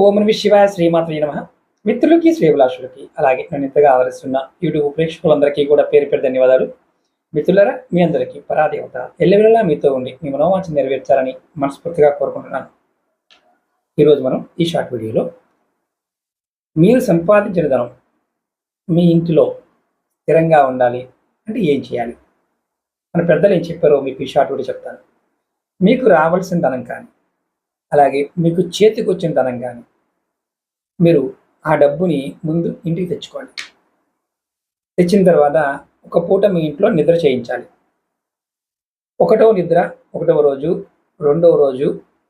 ఓం నమః శివాయ శ్రీమాత్రే నమః. మిత్రులకి, శ్రేభిలాషులకి, అలాగే నన్ను ఇంతగా ఆదరిస్తున్న యూట్యూబ్ ప్రేక్షకులందరికీ కూడా పేరు పేరు ధన్యవాదాలు. మిత్రులారా, మీ అందరికీ పరాదేవత ఎల్లవేళలా మీతో ఉండి మీ మనోవాంఛ నెరవేర్చాలని మనస్ఫూర్తిగా కోరుకుంటున్నాను. ఈరోజు మనం ఈ షార్ట్ వీడియోలో మీరు సంపాదించిన ధనం మీ ఇంటిలో స్థిరంగా ఉండాలి అంటే ఏం చేయాలి? మన పెద్దలు ఏం చెప్పారో మీకు ఈ షార్ట్ వీడియో చెప్తాను. మీకు రావాల్సిన ధనం కానీ, అలాగే మీకు చేతికొచ్చిన ధనం కానీ, మీరు ఆ డబ్బుని ముందు ఇంటికి తెచ్చుకోండి. తెచ్చిన తర్వాత ఒక పూట మీ ఇంట్లో నిద్ర చేయించాలి. ఒకటవ నిద్ర, ఒకటవ రోజు, రెండవ రోజు,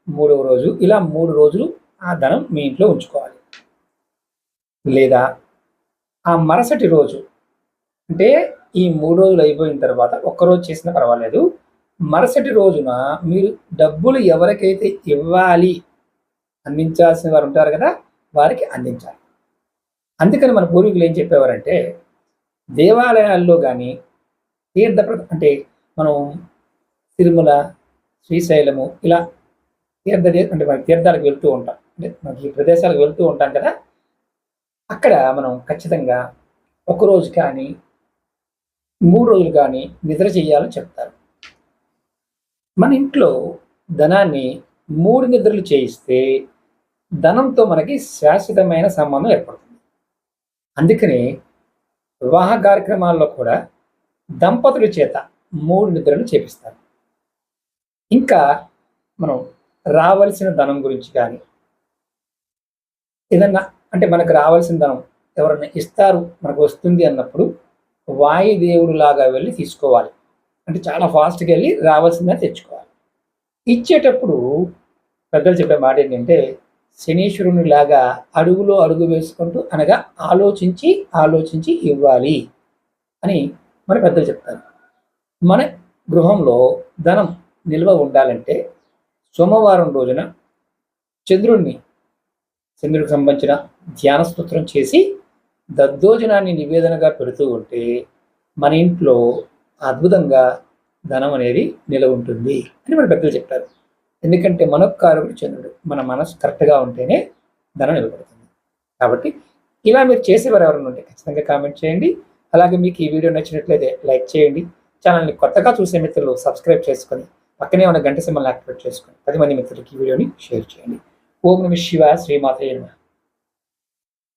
మూడవ రోజు, ఇలా 3 రోజులు ఆ ధనం మీ ఇంట్లో ఉంచుకోవాలి. లేదా ఆ మరుసటి రోజు, అంటే ఈ 3 రోజులు అయిపోయిన తర్వాత ఒక్కరోజు చేసినా పర్వాలేదు, మరుసటి రోజున మీరు డబ్బులు ఎవరికైతే ఇవ్వాలి, అందించాల్సిన వారు ఉంటారు కదా, వారికి అందించాలి. అందుకని మన పూర్వీకులు ఏం చెప్పేవారంటే, దేవాలయాల్లో కానీ అంటే మనం తిరుమల, శ్రీశైలము ఇలా అంటే మన తీర్థాలకు వెళ్తూ ఉంటాం, అంటే మనకి ఈ ప్రదేశాలకు వెళ్తూ ఉంటాం కదా, అక్కడ మనం ఖచ్చితంగా ఒకరోజు కానీ 3 రోజులు కానీ నిద్ర చేయాలని చెప్తారు. మన ఇంట్లో ధనాన్ని 3 నిద్రలు చేయిస్తే ధనంతో మనకి శాశ్వతమైన సంబంధం ఏర్పడుతుంది. అందుకని వివాహ కార్యక్రమాల్లో కూడా దంపతుల చేత 3 నిద్రలు చేపిస్తారు. ఇంకా మనం రావాల్సిన ధనం గురించి కానీ, ఏదన్నా అంటే మనకు రావాల్సిన ధనం ఎవరన్నా ఇస్తారు, మనకు వస్తుంది అన్నప్పుడు వాయుదేవుడు లాగా వెళ్ళి తీసుకోవాలి. అంటే చాలా ఫాస్ట్గా వెళ్ళి రావాల్సిందని తెచ్చుకోవాలి. ఇచ్చేటప్పుడు పెద్దలు చెప్పే మాట ఏంటంటే, శనీశ్వరుని లాగా అడుగులో అడుగు వేసుకుంటూ, అనగా ఆలోచించి ఇవ్వాలి అని మన పెద్దలు చెప్తారు. మన గృహంలో ధనం నిల్వ ఉండాలంటే సోమవారం రోజున చంద్రుడికి సంబంధించిన ధ్యాన స్తోత్రం చేసి దద్దోజనాన్ని నివేదనగా పెడుతూ ఉంటే మన ఇంట్లో అద్భుతంగా ధనం అనేది నిలవ ఉంటుంది అని మన పెద్దలు చెప్తారు. ఎందుకంటే మనోకారకుడు చంద్రుడు, మన మనసు కరెక్ట్గా ఉంటేనే ధనం నిలబడుతుంది. కాబట్టి ఇలా మీరు చేసేవారు ఎవరైనా ఉంటే ఖచ్చితంగా కామెంట్ చేయండి. అలాగే మీకు ఈ వీడియో నచ్చినట్లయితే లైక్ చేయండి. ఛానల్ని కొత్తగా చూసే మిత్రులు సబ్స్క్రైబ్ చేసుకొని పక్కనే ఉన్న గంట సింబల్ని యాక్టివేట్ చేసుకొని 10 మంది మిత్రులకి ఈ వీడియోని షేర్ చేయండి. ఓం నమః శివాయ శ్రీమాత్రే నమః.